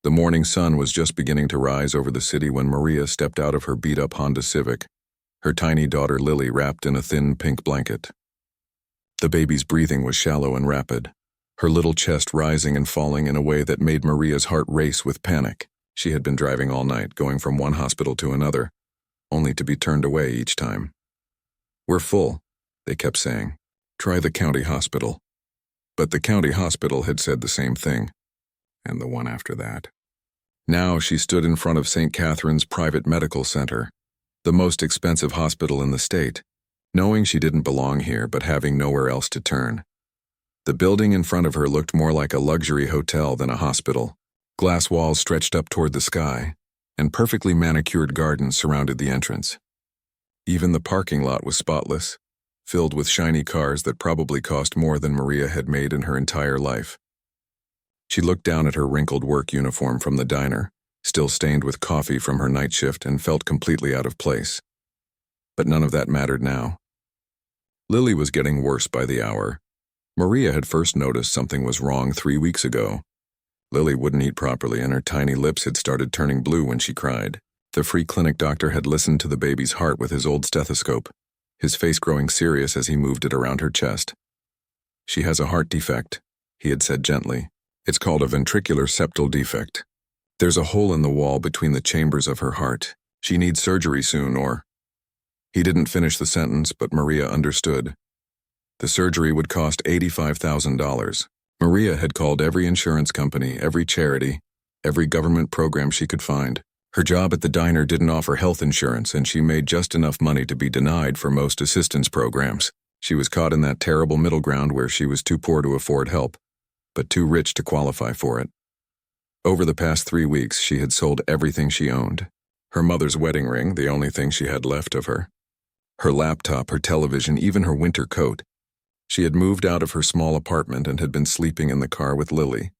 The morning sun was just beginning to rise over the city when Maria stepped out of her beat-up Honda Civic, her tiny daughter Lily wrapped in a thin pink blanket. The baby's breathing was shallow and rapid, her little chest rising and falling in a way that made Maria's heart race with panic. She had been driving all night, going from one hospital to another, only to be turned away each time. "We're full," they kept saying. "Try the county hospital." But the county hospital had said the same thing, and the one after that. Now she stood in front of St. Catherine's Private Medical Center, the most expensive hospital in the state, knowing she didn't belong here but having nowhere else to turn. The building in front of her looked more like a luxury hotel than a hospital. Glass walls stretched up toward the sky, and perfectly manicured gardens surrounded the entrance. Even the parking lot was spotless, filled with shiny cars that probably cost more than Maria had made in her entire life. She looked down at her wrinkled work uniform from the diner, still stained with coffee from her night shift, and felt completely out of place. But none of that mattered now. Lily was getting worse by the hour. Maria had first noticed something was wrong 3 weeks ago. Lily wouldn't eat properly, and her tiny lips had started turning blue when she cried. The free clinic doctor had listened to the baby's heart with his old stethoscope, his face growing serious as he moved it around her chest. "She has a heart defect," he had said gently. "It's called a ventricular septal defect. There's a hole in the wall between the chambers of her heart. She needs surgery soon, or—" He didn't finish the sentence, but Maria understood. The surgery would cost $85,000. Maria had called every insurance company, every charity, every government program she could find. Her job at the diner didn't offer health insurance, and she made just enough money to be denied for most assistance programs. She was caught in that terrible middle ground where she was too poor to afford help, but too rich to qualify for it. Over the past 3 weeks, she had sold everything she owned. Her mother's wedding ring, the only thing she had left of her. Her laptop, her television, even her winter coat. She had moved out of her small apartment and had been sleeping in the car with Lily,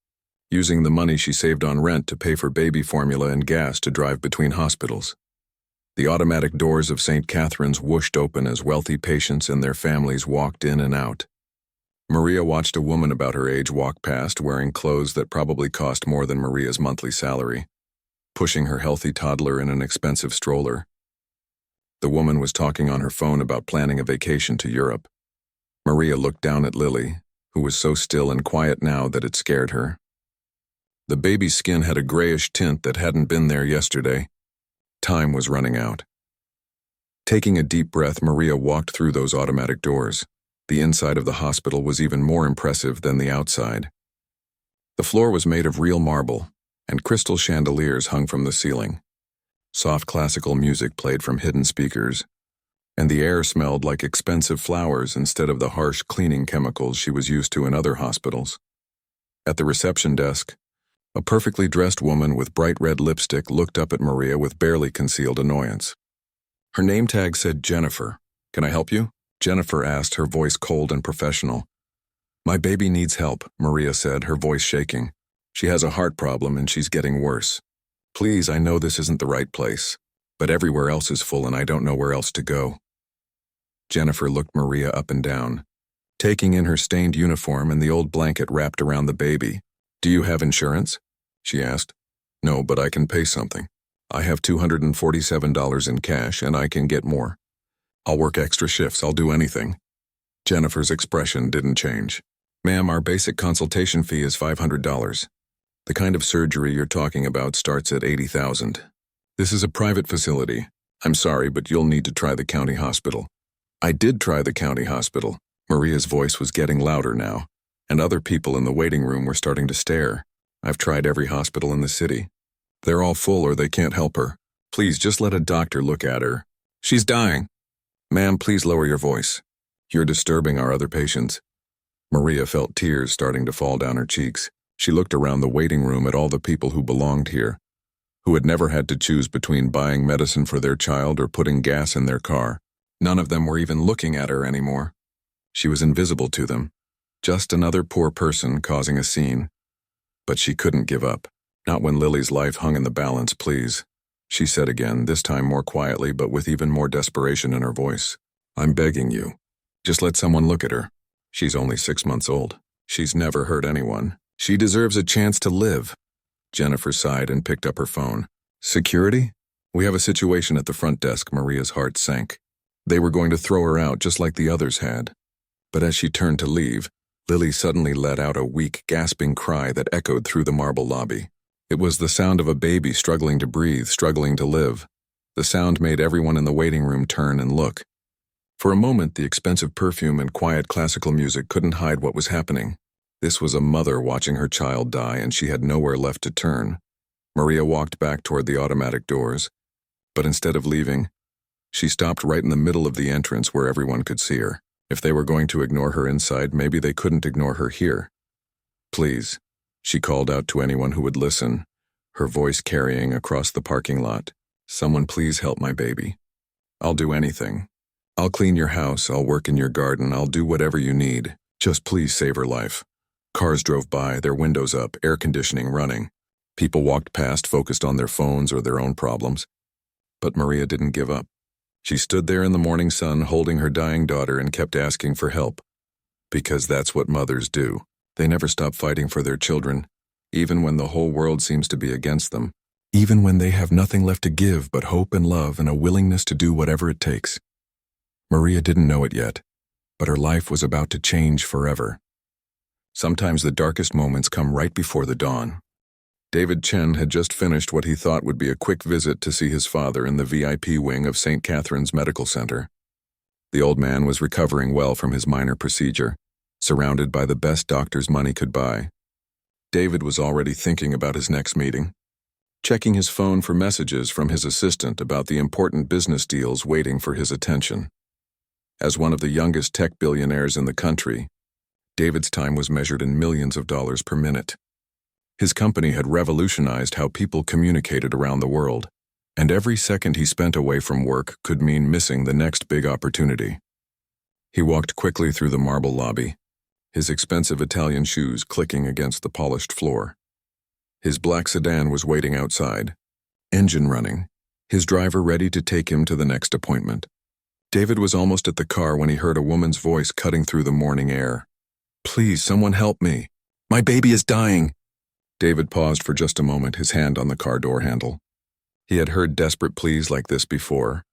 using the money she saved on rent to pay for baby formula and gas to drive between hospitals. The automatic doors of St. Catherine's whooshed open as wealthy patients and their families walked in and out. Maria watched a woman about her age walk past, wearing clothes that probably cost more than Maria's monthly salary, pushing her healthy toddler in an expensive stroller. The woman was talking on her phone about planning a vacation to Europe. Maria looked down at Lily, who was so still and quiet now that it scared her. The baby's skin had a grayish tint that hadn't been there yesterday. Time was running out. Taking a deep breath, Maria walked through those automatic doors. The inside of the hospital was even more impressive than the outside. The floor was made of real marble, and crystal chandeliers hung from the ceiling. Soft classical music played from hidden speakers, and the air smelled like expensive flowers instead of the harsh cleaning chemicals she was used to in other hospitals. At the reception desk, a perfectly dressed woman with bright red lipstick looked up at Maria with barely concealed annoyance. Her name tag said Jennifer. "Can I help you?" Jennifer asked, her voice cold and professional. "My baby needs help," Maria said, her voice shaking. "She has a heart problem and she's getting worse. Please, I know this isn't the right place, but everywhere else is full and I don't know where else to go." Jennifer looked Maria up and down, taking in her stained uniform and the old blanket wrapped around the baby. "Do you have insurance?" she asked. "No, but I can pay something. I have $247 in cash and I can get more. I'll work extra shifts, I'll do anything." Jennifer's expression didn't change. "Ma'am, our basic consultation fee is $500. The kind of surgery you're talking about starts at $80,000. This is a private facility. I'm sorry, but you'll need to try the county hospital." "I did try the county hospital." Maria's voice was getting louder now, and other people in the waiting room were starting to stare. "I've tried every hospital in the city. They're all full or they can't help her. Please, just let a doctor look at her. She's dying." "Ma'am, please lower your voice. You're disturbing our other patients." Maria felt tears starting to fall down her cheeks. She looked around the waiting room at all the people who belonged here, who had never had to choose between buying medicine for their child or putting gas in their car. None of them were even looking at her anymore. She was invisible to them, just another poor person causing a scene. But she couldn't give up. "Not when Lily's life hung in the balance, please," she said again, this time more quietly but with even more desperation in her voice. "I'm begging you. Just let someone look at her. She's only 6 months old. She's never hurt anyone. She deserves a chance to live." Jennifer sighed and picked up her phone. Security? We have a situation at the front desk. Maria's heart sank. They were going to throw her out just like the others had. But as she turned to leave, Lily suddenly let out a weak, gasping cry that echoed through the marble lobby. It was the sound of a baby struggling to breathe, struggling to live. The sound made everyone in the waiting room turn and look. For a moment, the expensive perfume and quiet classical music couldn't hide what was happening. This was a mother watching her child die, and she had nowhere left to turn. Maria walked back toward the automatic doors, but instead of leaving, she stopped right in the middle of the entrance where everyone could see her. If they were going to ignore her inside, maybe they couldn't ignore her here. Please, she called out to anyone who would listen, her voice carrying across the parking lot. Someone please help my baby. I'll do anything. I'll clean your house, I'll work in your garden, I'll do whatever you need. Just please save her life. Cars drove by, their windows up, air conditioning running. People walked past, focused on their phones or their own problems. But Maria didn't give up. She stood there in the morning sun holding her dying daughter and kept asking for help. Because that's what mothers do. They never stop fighting for their children, even when the whole world seems to be against them. Even when they have nothing left to give but hope and love and a willingness to do whatever it takes. Maria didn't know it yet, but her life was about to change forever. Sometimes the darkest moments come right before the dawn. David Chen had just finished what he thought would be a quick visit to see his father in the VIP wing of St. Catherine's Medical Center. The old man was recovering well from his minor procedure, surrounded by the best doctors money could buy. David was already thinking about his next meeting, checking his phone for messages from his assistant about the important business deals waiting for his attention. As one of the youngest tech billionaires in the country, David's time was measured in millions of dollars per minute. His company had revolutionized how people communicated around the world, and every second he spent away from work could mean missing the next big opportunity. He walked quickly through the marble lobby, his expensive Italian shoes clicking against the polished floor. His black sedan was waiting outside, engine running, his driver ready to take him to the next appointment. David was almost at the car when he heard a woman's voice cutting through the morning air. "Please, someone help me. My baby is dying." David paused for just a moment, his hand on the car door handle. He had heard desperate pleas like this before,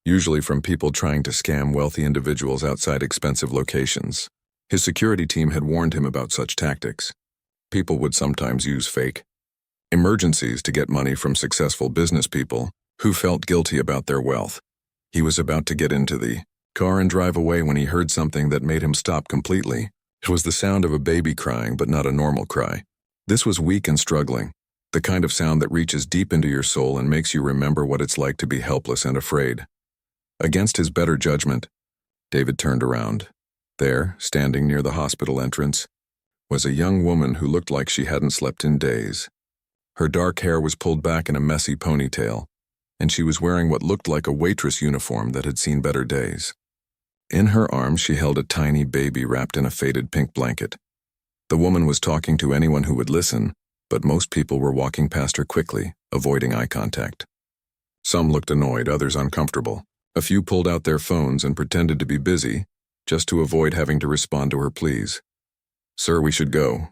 usually from people trying to scam wealthy individuals outside expensive locations. His security team had warned him about such tactics. People would sometimes use fake emergencies to get money from successful business people who felt guilty about their wealth. He was about to get into the car and drive away when he heard something that made him stop completely. It was the sound of a baby crying, but not a normal cry. This was weak and struggling, the kind of sound that reaches deep into your soul and makes you remember what it's like to be helpless and afraid. Against his better judgment, David turned around. There, standing near the hospital entrance, was a young woman who looked like she hadn't slept in days. Her dark hair was pulled back in a messy ponytail, and she was wearing what looked like a waitress uniform that had seen better days. In her arms, she held a tiny baby wrapped in a faded pink blanket. The woman was talking to anyone who would listen, but most people were walking past her quickly, avoiding eye contact. Some looked annoyed, others uncomfortable. A few pulled out their phones and pretended to be busy, just to avoid having to respond to her pleas. "Sir, we should go,"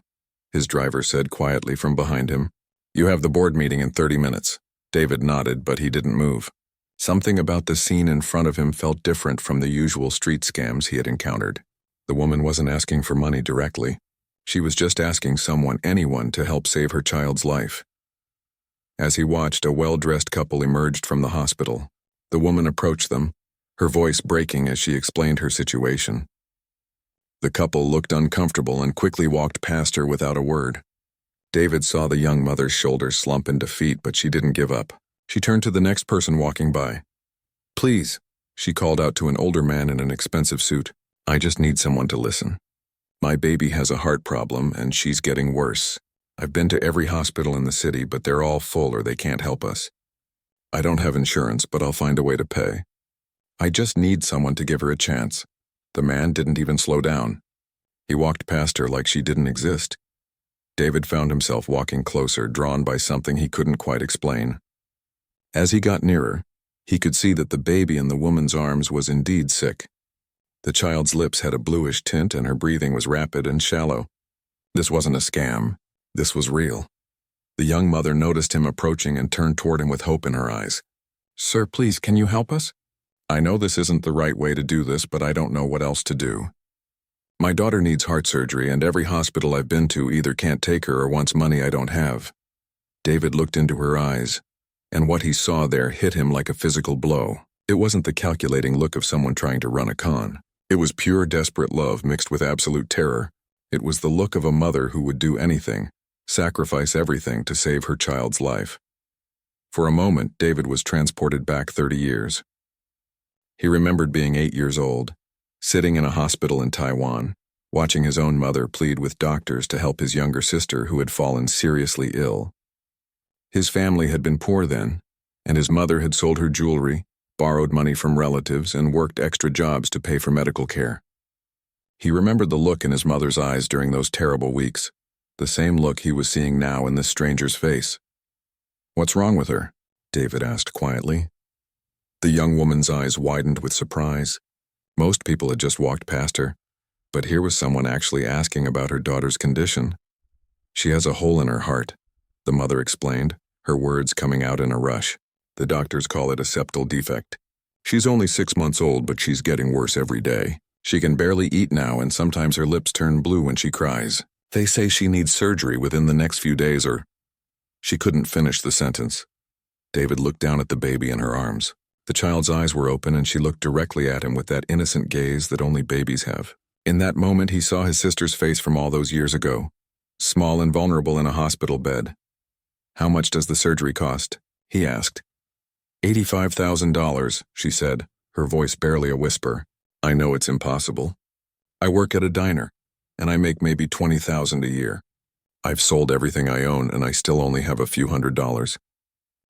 his driver said quietly from behind him. "You have the board meeting in 30 minutes. David nodded, but he didn't move. Something about the scene in front of him felt different from the usual street scams he had encountered. The woman wasn't asking for money directly. She was just asking someone, anyone, to help save her child's life. As he watched, a well-dressed couple emerged from the hospital. The woman approached them, her voice breaking as she explained her situation. The couple looked uncomfortable and quickly walked past her without a word. David saw the young mother's shoulders slump in defeat, but she didn't give up. She turned to the next person walking by. "Please," she called out to an older man in an expensive suit. "I just need someone to listen. My baby has a heart problem, and she's getting worse. I've been to every hospital in the city, but they're all full or they can't help us. I don't have insurance, but I'll find a way to pay. I just need someone to give her a chance." The man didn't even slow down. He walked past her like she didn't exist. David found himself walking closer, drawn by something he couldn't quite explain. As he got nearer, he could see that the baby in the woman's arms was indeed sick. The child's lips had a bluish tint and her breathing was rapid and shallow. This wasn't a scam. This was real. The young mother noticed him approaching and turned toward him with hope in her eyes. "Sir, please, can you help us?" "I know this isn't the right way to do this, but I don't know what else to do. My daughter needs heart surgery, and every hospital I've been to either can't take her or wants money I don't have." David looked into her eyes, and what he saw there hit him like a physical blow. It wasn't the calculating look of someone trying to run a con. It was pure, desperate love mixed with absolute terror. It was the look of a mother who would do anything, sacrifice everything to save her child's life. For a moment, David was transported back 30 years. He remembered being 8 years old, sitting in a hospital in Taiwan, watching his own mother plead with doctors to help his younger sister who had fallen seriously ill. His family had been poor then, and his mother had sold her jewelry, borrowed money from relatives, and worked extra jobs to pay for medical care. He remembered the look in his mother's eyes during those terrible weeks, the same look he was seeing now in this stranger's face. "What's wrong with her?" David asked quietly. The young woman's eyes widened with surprise. Most people had just walked past her, but here was someone actually asking about her daughter's condition. "She has a hole in her heart," the mother explained, her words coming out in a rush. "The doctors call it a septal defect. She's only 6 months old, but she's getting worse every day. She can barely eat now, and sometimes her lips turn blue when she cries. They say she needs surgery within the next few days or—" She couldn't finish the sentence. David looked down at the baby in her arms. The child's eyes were open, and she looked directly at him with that innocent gaze that only babies have. In that moment, he saw his sister's face from all those years ago, small and vulnerable in a hospital bed. "How much does the surgery cost?" he asked. $85,000, she said, her voice barely a whisper. "I know it's impossible. I work at a diner, and I make maybe $20,000 a year. I've sold everything I own, and I still only have a few $100s.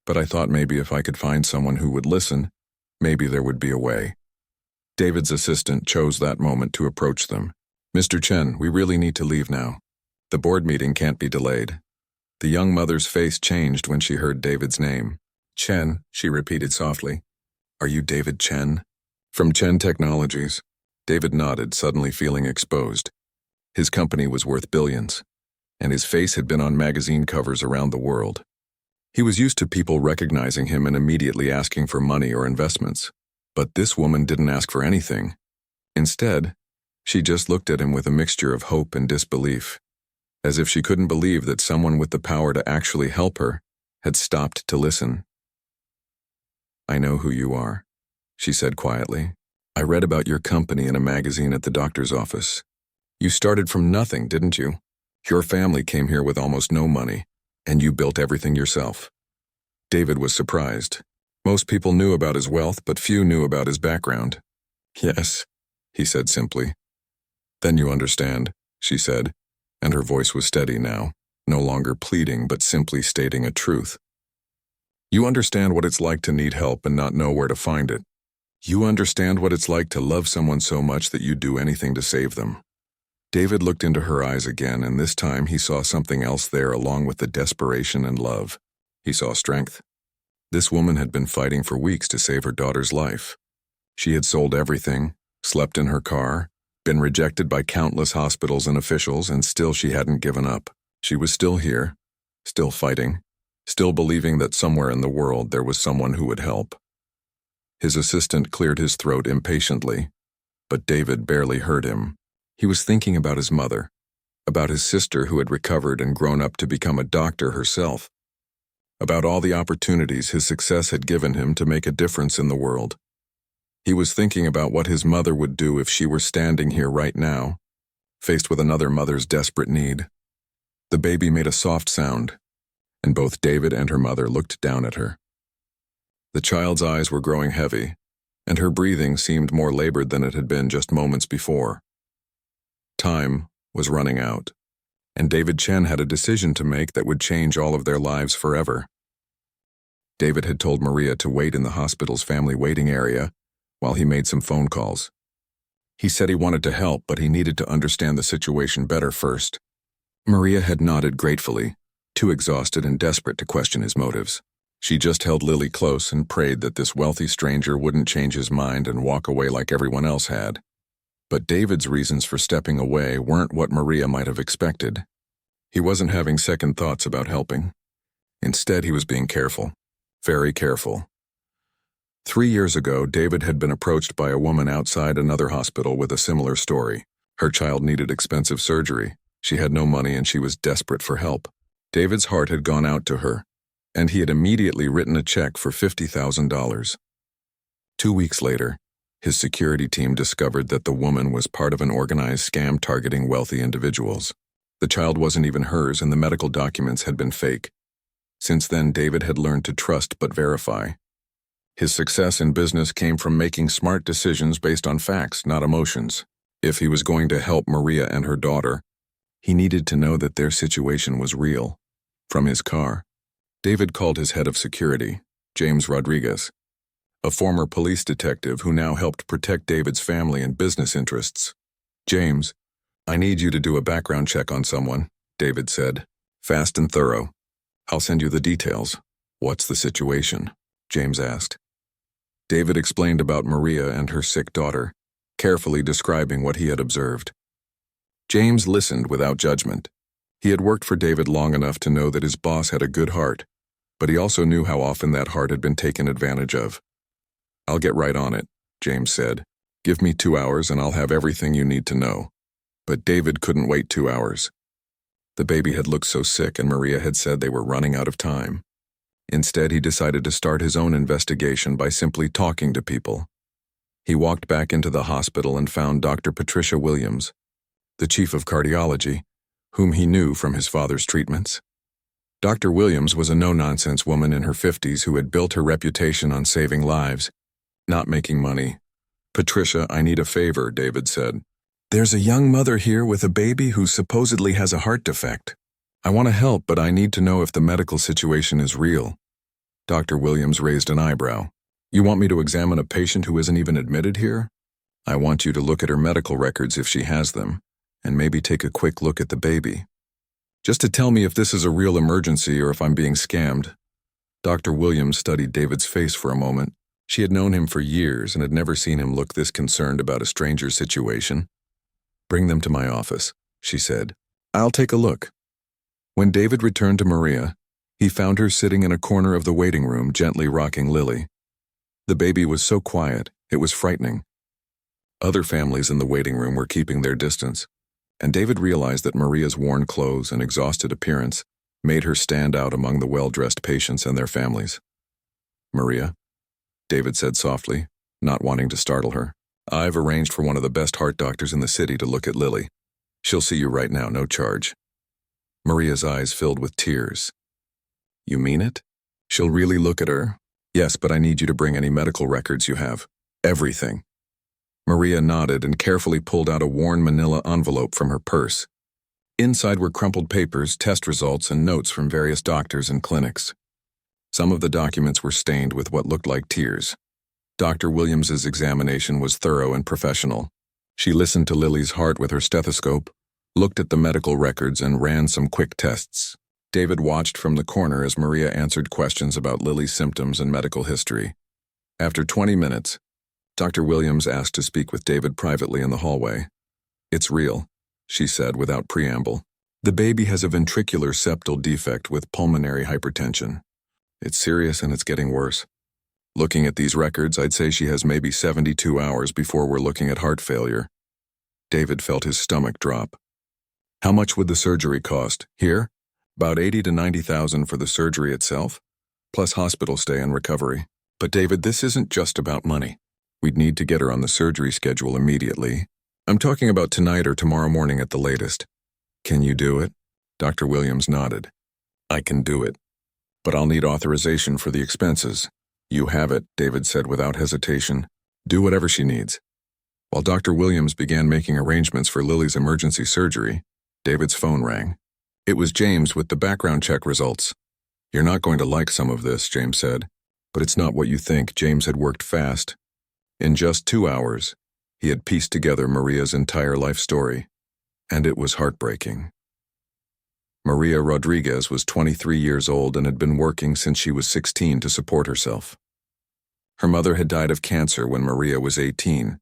But I thought maybe if I could find someone who would listen, maybe there would be a way." David's assistant chose that moment to approach them. "Mr. Chen, we really need to leave now. The board meeting can't be delayed." The young mother's face changed when she heard David's name. "Chen," she repeated softly. "Are you David Chen?" "From Chen Technologies." David nodded, suddenly feeling exposed. His company was worth billions, and his face had been on magazine covers around the world. He was used to people recognizing him and immediately asking for money or investments. But this woman didn't ask for anything. Instead, she just looked at him with a mixture of hope and disbelief, as if she couldn't believe that someone with the power to actually help her had stopped to listen. "I know who you are," she said quietly. "I read about your company in a magazine at the doctor's office. You started from nothing, didn't you? Your family came here with almost no money, and you built everything yourself." David was surprised. Most people knew about his wealth, but few knew about his background. "Yes," he said simply. "Then you understand," she said, and her voice was steady now, no longer pleading but simply stating a truth. "You understand what it's like to need help and not know where to find it. You understand what it's like to love someone so much that you'd do anything to save them." David looked into her eyes again, and this time he saw something else there along with the desperation and love. He saw strength. This woman had been fighting for weeks to save her daughter's life. She had sold everything, slept in her car, been rejected by countless hospitals and officials, and still she hadn't given up. She was still here, still fighting, still believing that somewhere in the world there was someone who would help. His assistant cleared his throat impatiently, but David barely heard him. He was thinking about his mother, about his sister who had recovered and grown up to become a doctor herself, about all the opportunities his success had given him to make a difference in the world. He was thinking about what his mother would do if she were standing here right now, faced with another mother's desperate need. The baby made a soft sound, and both David and her mother looked down at her. The child's eyes were growing heavy, and her breathing seemed more labored than it had been just moments before. Time was running out, and David Chen had a decision to make that would change all of their lives forever. David had told Maria to wait in the hospital's family waiting area while he made some phone calls. He said he wanted to help, but he needed to understand the situation better first. Maria had nodded gratefully, too exhausted and desperate to question his motives. She just held Lily close and prayed that this wealthy stranger wouldn't change his mind and walk away like everyone else had. But David's reasons for stepping away weren't what Maria might have expected. He wasn't having second thoughts about helping. Instead, he was being careful. Very careful. 3 years ago, David had been approached by a woman outside another hospital with a similar story. Her child needed expensive surgery. She had no money and she was desperate for help. David's heart had gone out to her, and he had immediately written a check for $50,000. 2 weeks later, his security team discovered that the woman was part of an organized scam targeting wealthy individuals. The child wasn't even hers and the medical documents had been fake. Since then, David had learned to trust but verify. His success in business came from making smart decisions based on facts, not emotions. If he was going to help Maria and her daughter, he needed to know that their situation was real. From his car, David called his head of security, James Rodriguez, a former police detective who now helped protect David's family and business interests. "James, I need you to do a background check on someone," David said. "Fast and thorough. I'll send you the details." "What's the situation?" James asked. David explained about Maria and her sick daughter, carefully describing what he had observed. James listened without judgment. He had worked for David long enough to know that his boss had a good heart, but he also knew how often that heart had been taken advantage of. "I'll get right on it," James said. "Give me 2 hours and I'll have everything you need to know." But David couldn't wait 2 hours. The baby had looked so sick and Maria had said they were running out of time. Instead, he decided to start his own investigation by simply talking to people. He walked back into the hospital and found Dr. Patricia Williams, the chief of cardiology, whom he knew from his father's treatments. Dr. Williams was a no-nonsense woman in her 50s who had built her reputation on saving lives, not making money. "Patricia, I need a favor," David said. "There's a young mother here with a baby who supposedly has a heart defect. I want to help, but I need to know if the medical situation is real." Dr. Williams raised an eyebrow. "You want me to examine a patient who isn't even admitted here?" "I want you to look at her medical records if she has them, and maybe take a quick look at the baby. Just to tell me if this is a real emergency or if I'm being scammed." Dr. Williams studied David's face for a moment. She had known him for years and had never seen him look this concerned about a stranger's situation. "Bring them to my office," she said. "I'll take a look." When David returned to Maria, he found her sitting in a corner of the waiting room, gently rocking Lily. The baby was so quiet, it was frightening. Other families in the waiting room were keeping their distance, and David realized that Maria's worn clothes and exhausted appearance made her stand out among the well-dressed patients and their families. "Maria," David said softly, not wanting to startle her, "I've arranged for one of the best heart doctors in the city to look at Lily. She'll see you right now, no charge." Maria's eyes filled with tears. "You mean it? She'll really look at her?" "Yes, but I need you to bring any medical records you have. Everything." Maria nodded and carefully pulled out a worn manila envelope from her purse. Inside were crumpled papers, test results, and notes from various doctors and clinics. Some of the documents were stained with what looked like tears. Dr. Williams's examination was thorough and professional. She listened to Lily's heart with her stethoscope, looked at the medical records, and ran some quick tests. David watched from the corner as Maria answered questions about Lily's symptoms and medical history. After 20 minutes, Dr. Williams asked to speak with David privately in the hallway. "It's real," she said without preamble. "The baby has a ventricular septal defect with pulmonary hypertension. It's serious and it's getting worse. Looking at these records, I'd say she has maybe 72 hours before we're looking at heart failure." David felt his stomach drop. "How much would the surgery cost? Here? About 80 to 90,000 for the surgery itself, plus hospital stay and recovery. But David, this isn't just about money. We'd need to get her on the surgery schedule immediately. I'm talking about tonight or tomorrow morning at the latest. Can you do it?" Dr. Williams nodded. "I can do it, but I'll need authorization for the expenses." "You have it," David said without hesitation. "Do whatever she needs." While Dr. Williams began making arrangements for Lily's emergency surgery, David's phone rang. It was James with the background check results. "You're not going to like some of this," James said. "But it's not what you think." James had worked fast. In just 2 hours, he had pieced together Maria's entire life story, and it was heartbreaking. Maria Rodriguez was 23 years old and had been working since she was 16 to support herself. Her mother had died of cancer when Maria was 18,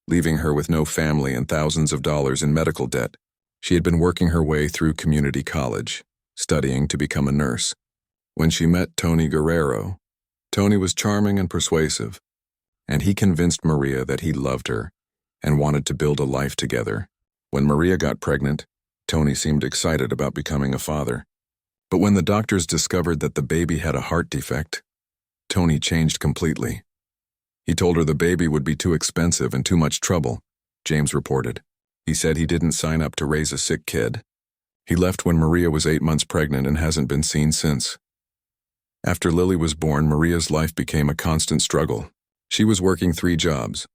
leaving her with no family and thousands of dollars in medical debt. She had been working her way through community college, studying to become a nurse. when she met Tony Guerrero. Tony was charming and persuasive, and he convinced Maria that he loved her and wanted to build a life together. When Maria got pregnant, Tony seemed excited about becoming a father. But when the doctors discovered that the baby had a heart defect, Tony changed completely. He told her the baby would be too expensive and too much trouble, James reported. He said he didn't sign up to raise a sick kid. He left when Maria was 8 months pregnant and hasn't been seen since. After Lily was born, Maria's life became a constant struggle. She was working 3 jobs: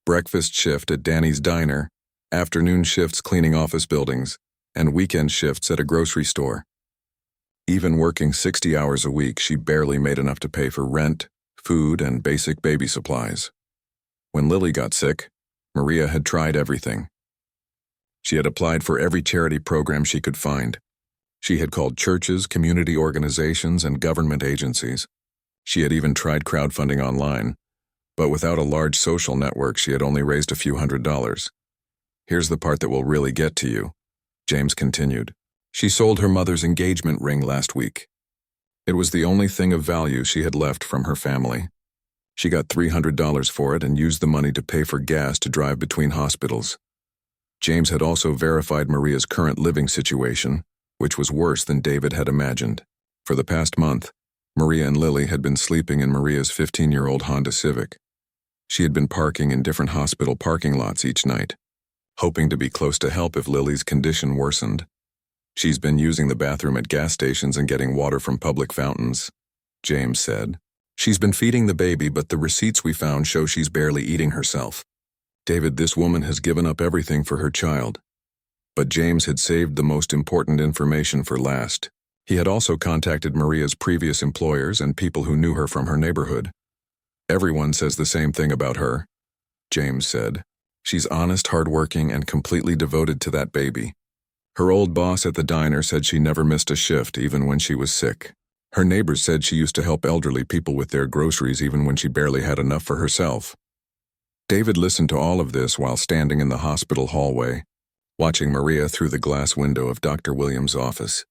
breakfast shift at Danny's Diner, afternoon shifts cleaning office buildings, and weekend shifts at a grocery store. Even working 60 hours a week, she barely made enough to pay for rent, food, and basic baby supplies. When Lily got sick, Maria had tried everything. She had applied for every charity program she could find. She had called churches, community organizations, and government agencies. She had even tried crowdfunding online, but without a large social network, she had only raised a few $100s. Here's the part that will really get to you, James continued. She sold her mother's engagement ring last week. It was the only thing of value she had left from her family. She got $300 for it and used the money to pay for gas to drive between hospitals. James had also verified Maria's current living situation, which was worse than David had imagined. For the past month, Maria and Lily had been sleeping in Maria's 15-year-old Honda Civic. She had been parking in different hospital parking lots each night, hoping to be close to help if Lily's condition worsened. She's been using the bathroom at gas stations and getting water from public fountains, James said. She's been feeding the baby, but the receipts we found show she's barely eating herself. David, this woman has given up everything for her child. But James had saved the most important information for last. He had also contacted Maria's previous employers and people who knew her from her neighborhood. Everyone says the same thing about her, James said. She's honest, hardworking, and completely devoted to that baby. Her old boss at the diner said she never missed a shift, even when she was sick. Her neighbors said she used to help elderly people with their groceries even when she barely had enough for herself. David listened to all of this while standing in the hospital hallway, watching Maria through the glass window of Dr. Williams' office.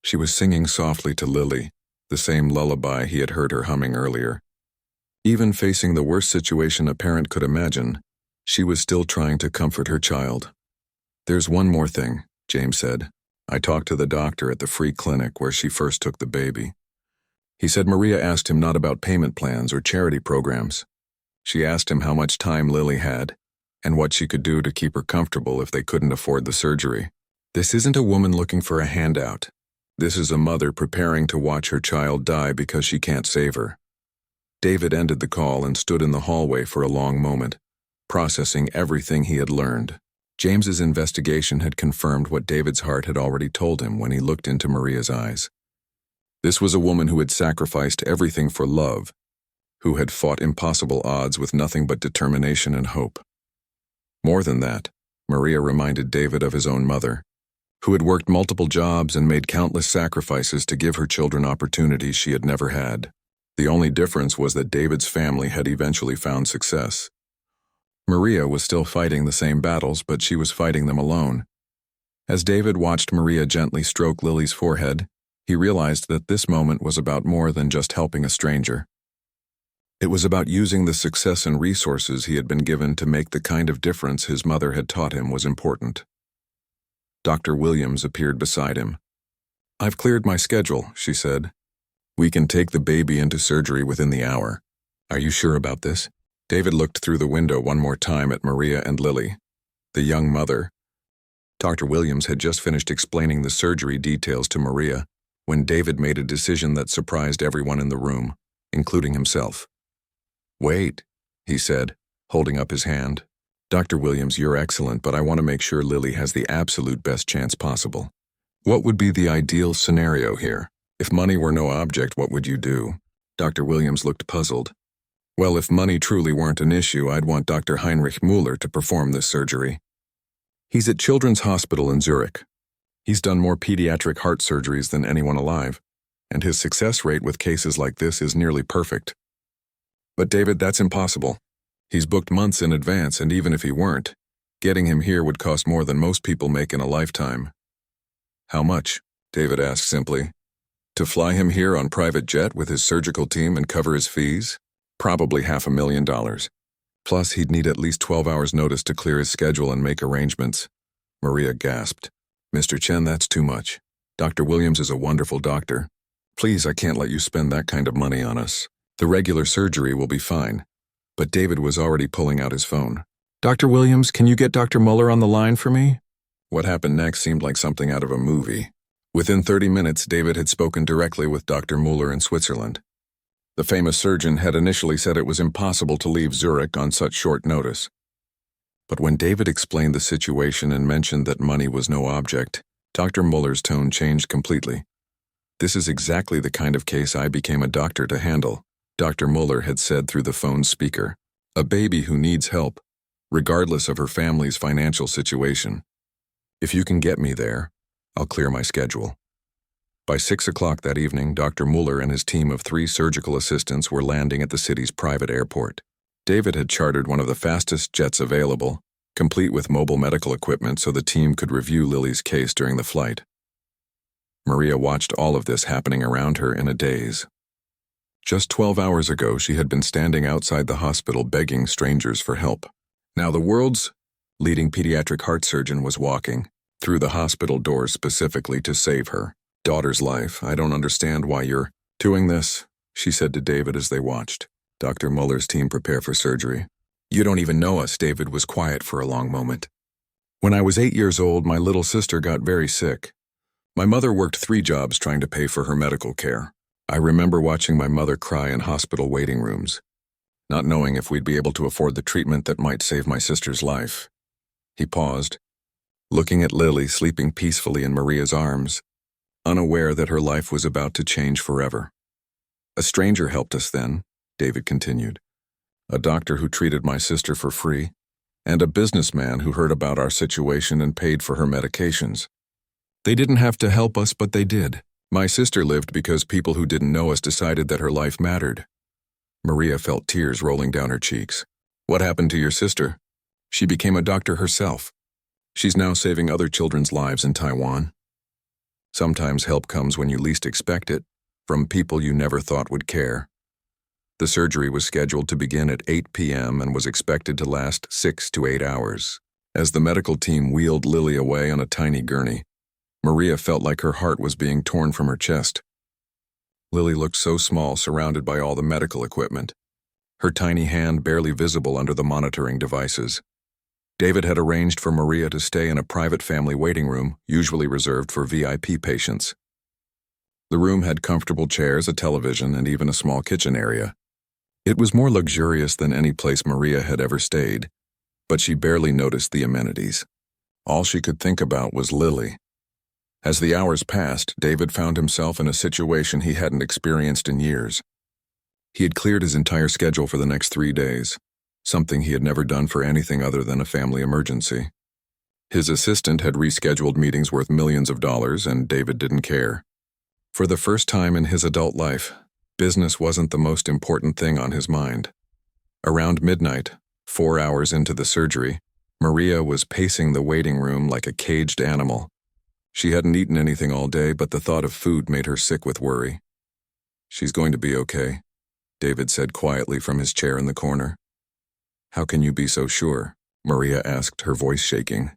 She was singing softly to Lily, the same lullaby he had heard her humming earlier. Even facing the worst situation a parent could imagine, she was still trying to comfort her child. "There's one more thing," James said. "I talked to the doctor at the free clinic where she first took the baby. He said Maria asked him not about payment plans or charity programs. She asked him how much time Lily had and what she could do to keep her comfortable if they couldn't afford the surgery. This isn't a woman looking for a handout. This is a mother preparing to watch her child die because she can't save her." David ended the call and stood in the hallway for a long moment, processing everything he had learned. James's investigation had confirmed what David's heart had already told him when he looked into Maria's eyes. This was a woman who had sacrificed everything for love, who had fought impossible odds with nothing but determination and hope. More than that, Maria reminded David of his own mother, who had worked multiple jobs and made countless sacrifices to give her children opportunities she had never had. The only difference was that David's family had eventually found success. Maria was still fighting the same battles, but she was fighting them alone. As David watched Maria gently stroke Lily's forehead, he realized that this moment was about more than just helping a stranger. It was about using the success and resources he had been given to make the kind of difference his mother had taught him was important. Dr. Williams appeared beside him. "I've cleared my schedule," she said. "We can take the baby into surgery within the hour. Are you sure about this?" David looked through the window one more time at Maria and Lily, the young mother. Dr. Williams had just finished explaining the surgery details to Maria when David made a decision that surprised everyone in the room, including himself. "Wait," he said, holding up his hand. "Dr. Williams, you're excellent, but I want to make sure Lily has the absolute best chance possible. What would be the ideal scenario here? If money were no object, what would you do?" Dr. Williams looked puzzled. "Well, if money truly weren't an issue, I'd want Dr. Heinrich Müller to perform this surgery. He's at Children's Hospital in Zurich. He's done more pediatric heart surgeries than anyone alive, and his success rate with cases like this is nearly perfect." "But David, that's impossible. He's booked months in advance, and even if he weren't, getting him here would cost more than most people make in a lifetime." "How much?" David asked simply. To fly him here on private jet with his surgical team and cover his fees? Probably $500,000. Plus, he'd need at least 12 hours' notice to clear his schedule and make arrangements. Maria gasped. Mr. Chen, that's too much. Dr. Williams is a wonderful doctor. Please, I can't let you spend that kind of money on us. The regular surgery will be fine. But David was already pulling out his phone. Dr. Williams, can you get Dr. Muller on the line for me? What happened next seemed like something out of a movie. Within 30 minutes, David had spoken directly with Dr. Muller in Switzerland. The famous surgeon had initially said it was impossible to leave Zurich on such short notice. But when David explained the situation and mentioned that money was no object, Dr. Muller's tone changed completely. This is exactly the kind of case I became a doctor to handle, Dr. Muller had said through the phone speaker. A baby who needs help, regardless of her family's financial situation. If you can get me there, I'll clear my schedule. By 6 o'clock that evening, Dr. Muller and his team of 3 surgical assistants were landing at the city's private airport. David had chartered one of the fastest jets available, complete with mobile medical equipment so the team could review Lily's case during the flight. Maria watched all of this happening around her in a daze. Just 12 hours ago, she had been standing outside the hospital begging strangers for help. Now the world's leading pediatric heart surgeon was walking through the hospital doors specifically to save her daughter's life. I don't understand why you're doing this, she said to David as they watched Dr. Muller's team prepare for surgery. You don't even know us, David was quiet for a long moment. When I was 8 years old, my little sister got very sick. My mother worked 3 jobs trying to pay for her medical care. I remember watching my mother cry in hospital waiting rooms, not knowing if we'd be able to afford the treatment that might save my sister's life. He paused, looking at Lily sleeping peacefully in Maria's arms, unaware that her life was about to change forever. A stranger helped us then, David continued. A doctor who treated my sister for free, and a businessman who heard about our situation and paid for her medications. They didn't have to help us, but they did. My sister lived because people who didn't know us decided that her life mattered. Maria felt tears rolling down her cheeks. What happened to your sister? She became a doctor herself. She's now saving other children's lives in Taiwan. Sometimes help comes when you least expect it, from people you never thought would care. The surgery was scheduled to begin at 8 p.m. and was expected to last 6 to 8 hours. As the medical team wheeled Lily away on a tiny gurney, Maria felt like her heart was being torn from her chest. Lily looked so small surrounded by all the medical equipment, her tiny hand barely visible under the monitoring devices. David had arranged for Maria to stay in a private family waiting room, usually reserved for VIP patients. The room had comfortable chairs, a television, and even a small kitchen area. It was more luxurious than any place Maria had ever stayed, but she barely noticed the amenities. All she could think about was Lily. As the hours passed, David found himself in a situation he hadn't experienced in years. He had cleared his entire schedule for the next 3 days, something he had never done for anything other than a family emergency. His assistant had rescheduled meetings worth millions of dollars, and David didn't care. For the first time in his adult life, business wasn't the most important thing on his mind. Around midnight, 4 hours into the surgery, Maria was pacing the waiting room like a caged animal. She hadn't eaten anything all day, but the thought of food made her sick with worry. She's going to be okay, David said quietly from his chair in the corner. How can you be so sure? Maria asked, her voice shaking.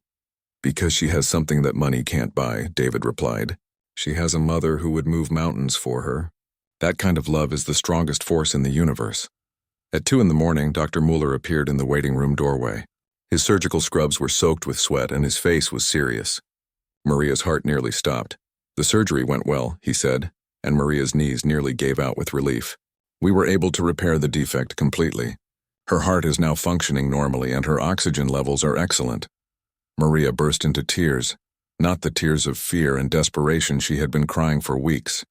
Because she has something that money can't buy, David replied. She has a mother who would move mountains for her. That kind of love is the strongest force in the universe. At 2 a.m, Dr. Muller appeared in the waiting room doorway. His surgical scrubs were soaked with sweat and his face was serious. Maria's heart nearly stopped. The surgery went well, he said, and Maria's knees nearly gave out with relief. We were able to repair the defect completely. Her heart is now functioning normally and her oxygen levels are excellent. Maria burst into tears, not the tears of fear and desperation she had been crying for weeks,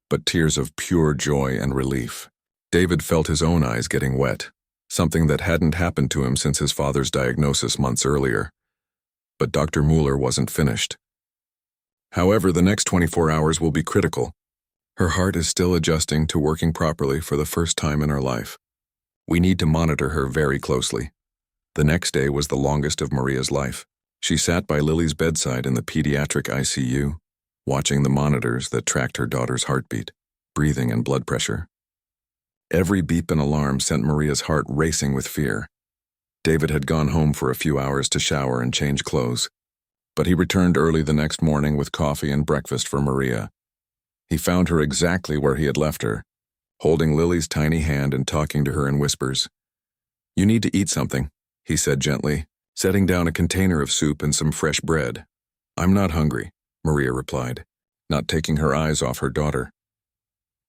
but tears of pure joy and relief. David felt his own eyes getting wet, something that hadn't happened to him since his father's diagnosis months earlier. But Dr. Muller wasn't finished. However, the next 24 hours will be critical. Her heart is still adjusting to working properly for the first time in her life. We need to monitor her very closely. The next day was the longest of Maria's life. She sat by Lily's bedside in the pediatric ICU, watching the monitors that tracked her daughter's heartbeat, breathing, and blood pressure. Every beep and alarm sent Maria's heart racing with fear. David had gone home for a few hours to shower and change clothes, but he returned early the next morning with coffee and breakfast for Maria. He found her exactly where he had left her, holding Lily's tiny hand and talking to her in whispers. "You need to eat something," he said gently, setting down a container of soup and some fresh bread. "I'm not hungry," Maria replied, not taking her eyes off her daughter.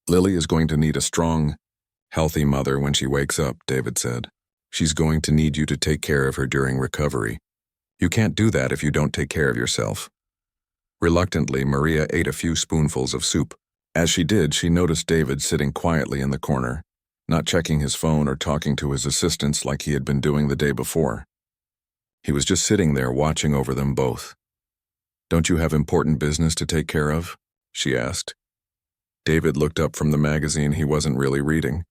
"Lily is going to need a strong, healthy mother when she wakes up," David said. "She's going to need you to take care of her during recovery. You can't do that if you don't take care of yourself." Reluctantly, Maria ate a few spoonfuls of soup. As she did, she noticed David sitting quietly in the corner, not checking his phone or talking to his assistants like he had been doing the day before. He was just sitting there watching over them both. "Don't you have important business to take care of?" she asked. David looked up from the magazine he wasn't really reading.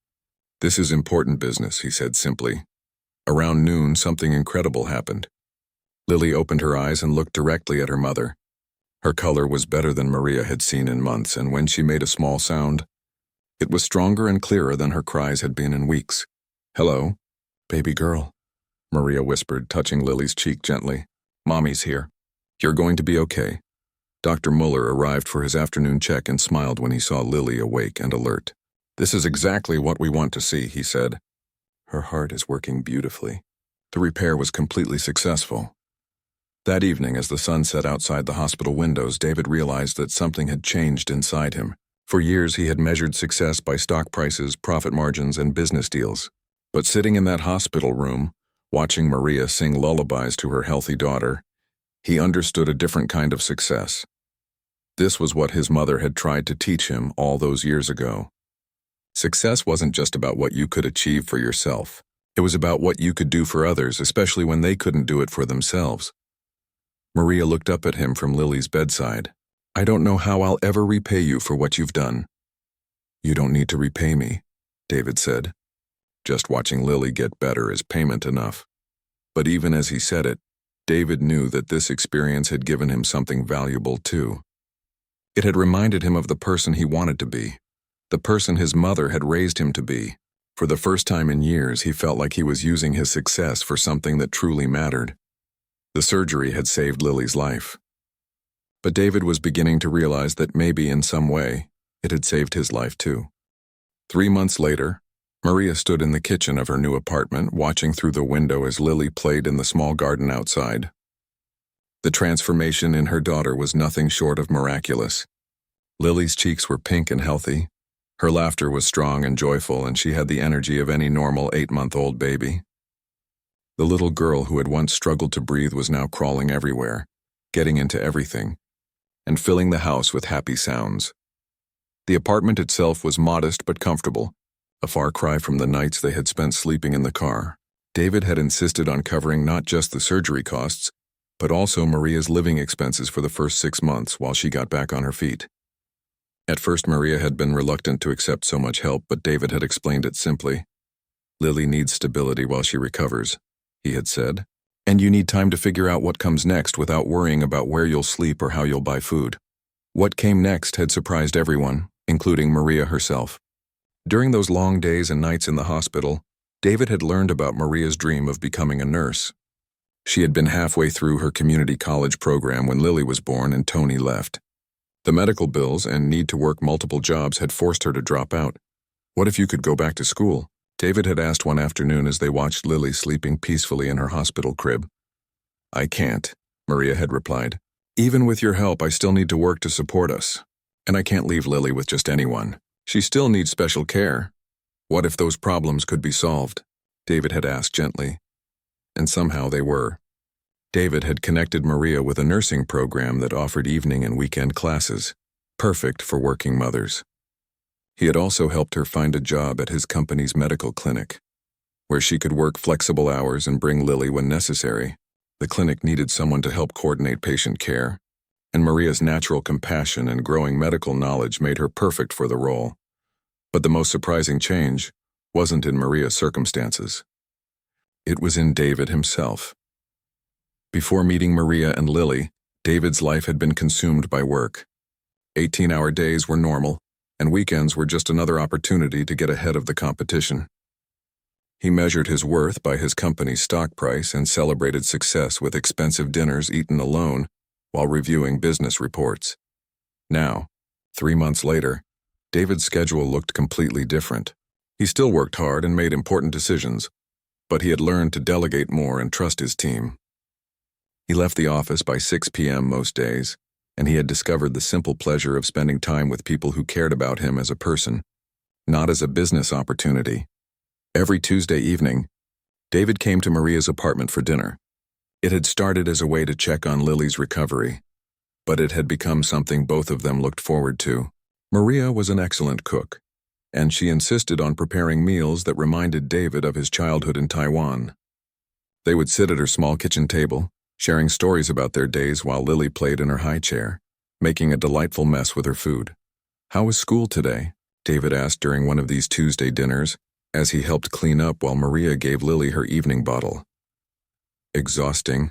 "This is important business," he said simply. Around noon, something incredible happened. Lily opened her eyes and looked directly at her mother. Her color was better than Maria had seen in months, and when she made a small sound, it was stronger and clearer than her cries had been in weeks. "Hello, baby girl," Maria whispered, touching Lily's cheek gently. "Mommy's here. You're going to be okay." Dr. Muller arrived for his afternoon check and smiled when he saw Lily awake and alert. "This is exactly what we want to see," he said. "Her heart is working beautifully." The repair was completely successful. That evening, as the sun set outside the hospital windows, David realized that something had changed inside him. For years, he had measured success by stock prices, profit margins, and business deals. But sitting in that hospital room, watching Maria sing lullabies to her healthy daughter, he understood a different kind of success. This was what his mother had tried to teach him all those years ago. Success wasn't just about what you could achieve for yourself. It was about what you could do for others, especially when they couldn't do it for themselves. Maria looked up at him from Lily's bedside. "I don't know how I'll ever repay you for what you've done." "You don't need to repay me," David said. Just watching Lily get better is payment enough. But even as he said it, David knew that this experience had given him something valuable too. It had reminded him of the person he wanted to be, the person his mother had raised him to be. For the first time in years, he felt like he was using his success for something that truly mattered. The surgery had saved Lily's life. But David was beginning to realize that maybe in some way, it had saved his life too. 3 months later, Maria stood in the kitchen of her new apartment, watching through the window as Lily played in the small garden outside. The transformation in her daughter was nothing short of miraculous. Lily's cheeks were pink and healthy. Her laughter was strong and joyful, and she had the energy of any normal 8-month-old baby. The little girl who had once struggled to breathe was now crawling everywhere, getting into everything, and filling the house with happy sounds. The apartment itself was modest but comfortable, a far cry from the nights they had spent sleeping in the car. David had insisted on covering not just the surgery costs, but also Maria's living expenses for the first 6 months while she got back on her feet. At first, Maria had been reluctant to accept so much help, but David had explained it simply. "Lily needs stability while she recovers," he had said, "and you need time to figure out what comes next without worrying about where you'll sleep or how you'll buy food." What came next had surprised everyone, including Maria herself. During those long days and nights in the hospital, David had learned about Maria's dream of becoming a nurse. She had been halfway through her community college program when Lily was born and Tony left. The medical bills and need to work multiple jobs had forced her to drop out. "What if you could go back to school?" David had asked one afternoon as they watched Lily sleeping peacefully in her hospital crib. "I can't," Maria had replied. "Even with your help, I still need to work to support us. And I can't leave Lily with just anyone. She still needs special care." "What if those problems could be solved?" David had asked gently. And somehow they were. David had connected Maria with a nursing program that offered evening and weekend classes, perfect for working mothers. He had also helped her find a job at his company's medical clinic, where she could work flexible hours and bring Lily when necessary. The clinic needed someone to help coordinate patient care, and Maria's natural compassion and growing medical knowledge made her perfect for the role. But the most surprising change wasn't in Maria's circumstances. It was in David himself. Before meeting Maria and Lily, David's life had been consumed by work. 18-hour days were normal, and weekends were just another opportunity to get ahead of the competition. He measured his worth by his company's stock price and celebrated success with expensive dinners eaten alone while reviewing business reports. Now, 3 months later, David's schedule looked completely different. He still worked hard and made important decisions, but he had learned to delegate more and trust his team. He left the office by 6 p.m. most days, and he had discovered the simple pleasure of spending time with people who cared about him as a person, not as a business opportunity. Every Tuesday evening, David came to Maria's apartment for dinner. It had started as a way to check on Lily's recovery, but it had become something both of them looked forward to. Maria was an excellent cook, and she insisted on preparing meals that reminded David of his childhood in Taiwan. They would sit at her small kitchen table, sharing stories about their days while Lily played in her high chair, making a delightful mess with her food. "How was school today?" David asked during one of these Tuesday dinners, as he helped clean up while Maria gave Lily her evening bottle. "Exhausting,"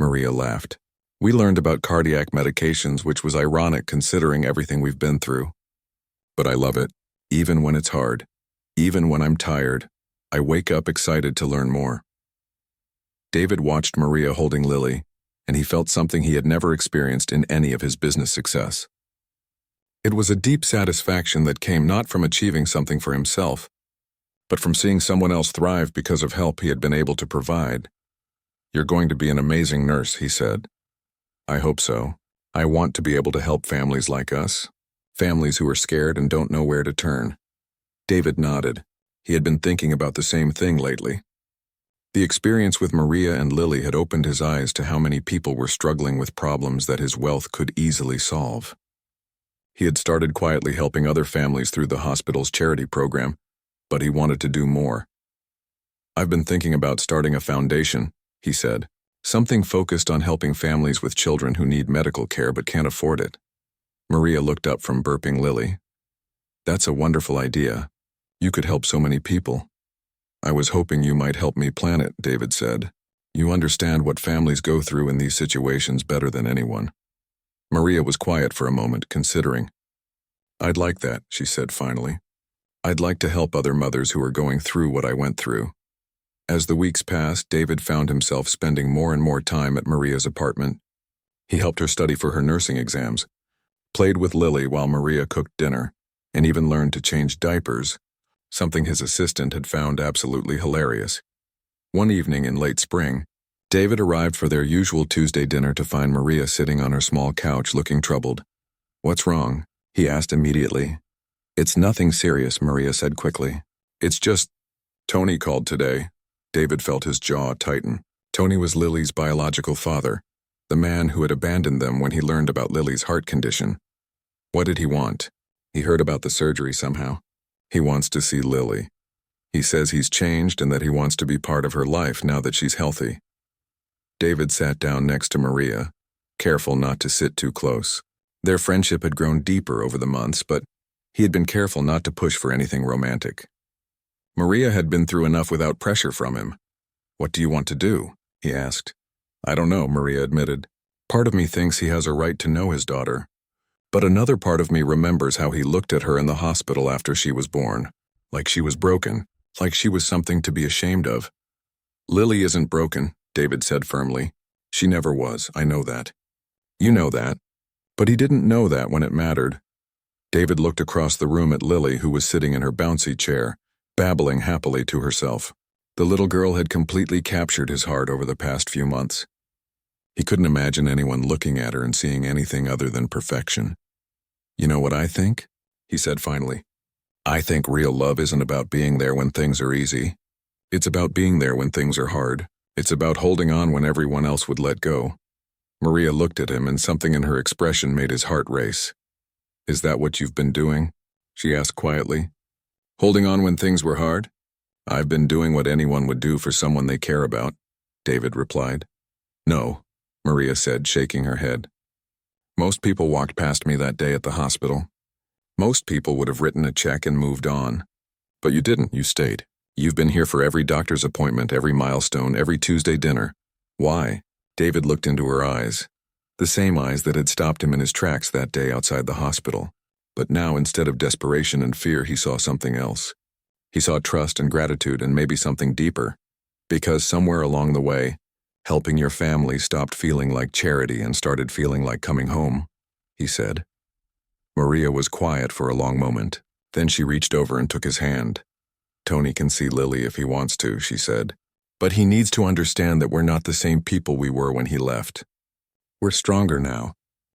Maria laughed. "We learned about cardiac medications, which was ironic considering everything we've been through. But I love it, even when it's hard. Even when I'm tired, I wake up excited to learn more." David watched Maria holding Lily, and he felt something he had never experienced in any of his business success. It was a deep satisfaction that came not from achieving something for himself, but from seeing someone else thrive because of help he had been able to provide. "You're going to be an amazing nurse," he said. "I hope so. I want to be able to help families like us, families who are scared and don't know where to turn." David nodded. He had been thinking about the same thing lately. The experience with Maria and Lily had opened his eyes to how many people were struggling with problems that his wealth could easily solve. He had started quietly helping other families through the hospital's charity program, but he wanted to do more. "I've been thinking about starting a foundation," he said, "something focused on helping families with children who need medical care but can't afford it." Maria looked up from burping Lily. "That's a wonderful idea. You could help so many people." "I was hoping you might help me plan it," David said. "You understand what families go through in these situations better than anyone." Maria was quiet for a moment, considering. "I'd like that," she said finally. "I'd like to help other mothers who are going through what I went through." As the weeks passed, David found himself spending more and more time at Maria's apartment. He helped her study for her nursing exams, played with Lily while Maria cooked dinner, and even learned to change diapers, something his assistant had found absolutely hilarious. One evening in late spring, David arrived for their usual Tuesday dinner to find Maria sitting on her small couch looking troubled. "What's wrong?" he asked immediately. "It's nothing serious," Maria said quickly. "It's just, Tony called today." David felt his jaw tighten. Tony was Lily's biological father, the man who had abandoned them when he learned about Lily's heart condition. What did he want? He heard about the surgery somehow. He wants to see Lily. He says he's changed and that he wants to be part of her life now that she's healthy. David sat down next to Maria, careful not to sit too close. Their friendship had grown deeper over the months, but he had been careful not to push for anything romantic. Maria had been through enough without pressure from him. "What do you want to do?" he asked. "I don't know," Maria admitted. "Part of me thinks he has a right to know his daughter. But another part of me remembers how he looked at her in the hospital after she was born, like she was broken, like she was something to be ashamed of." "Lily isn't broken," David said firmly. "She never was, I know that." "You know that." But he didn't know that when it mattered. David looked across the room at Lily, who was sitting in her bouncy chair, babbling happily to herself. The little girl had completely captured his heart over the past few months. He couldn't imagine anyone looking at her and seeing anything other than perfection. "You know what I think?" he said finally. "I think real love isn't about being there when things are easy. It's about being there when things are hard. It's about holding on when everyone else would let go." Maria looked at him, and something in her expression made his heart race. "Is that what you've been doing?" she asked quietly. "Holding on when things were hard? I've been doing what anyone would do for someone they care about," David replied. "No," Maria said, shaking her head. "Most people walked past me that day at the hospital. Most people would have written a check and moved on. But you didn't, you stayed. You've been here for every doctor's appointment, every milestone, every Tuesday dinner. Why?" David looked into her eyes. The same eyes that had stopped him in his tracks that day outside the hospital. But now, instead of desperation and fear, he saw something else. He saw trust and gratitude and maybe something deeper. Because somewhere along the way, helping your family stopped feeling like charity and started feeling like coming home, he said. Maria was quiet for a long moment. Then she reached over and took his hand. Tony can see Lily if he wants to, she said. But he needs to understand that we're not the same people we were when he left. We're stronger now.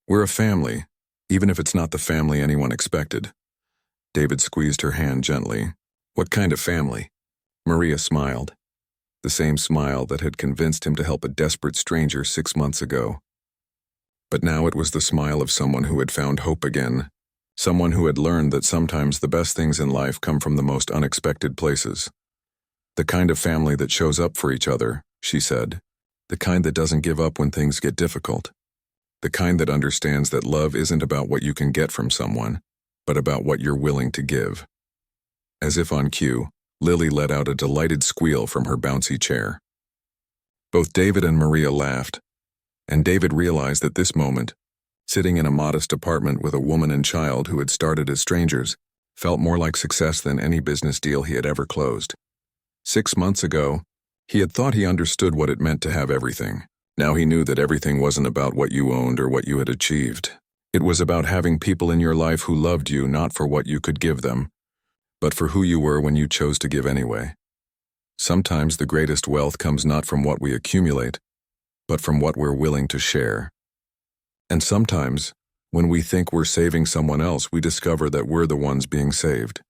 We're a family, even if it's not the family anyone expected. David squeezed her hand gently. What kind of family? Maria smiled. The same smile that had convinced him to help a desperate stranger 6 months ago. But now it was the smile of someone who had found hope again. Someone who had learned that sometimes the best things in life come from the most unexpected places. The kind of family that shows up for each other, she said. The kind that doesn't give up when things get difficult. The kind that understands that love isn't about what you can get from someone, but about what you're willing to give. As if on cue, Lily let out a delighted squeal from her bouncy chair. Both David and Maria laughed, and David realized that this moment, sitting in a modest apartment with a woman and child who had started as strangers, felt more like success than any business deal he had ever closed. 6 months ago, he had thought he understood what it meant to have everything. Now he knew that everything wasn't about what you owned or what you had achieved. It was about having people in your life who loved you not for what you could give them, but for who you were when you chose to give anyway. Sometimes the greatest wealth comes not from what we accumulate, but from what we're willing to share. And sometimes, when we think we're saving someone else, we discover that we're the ones being saved.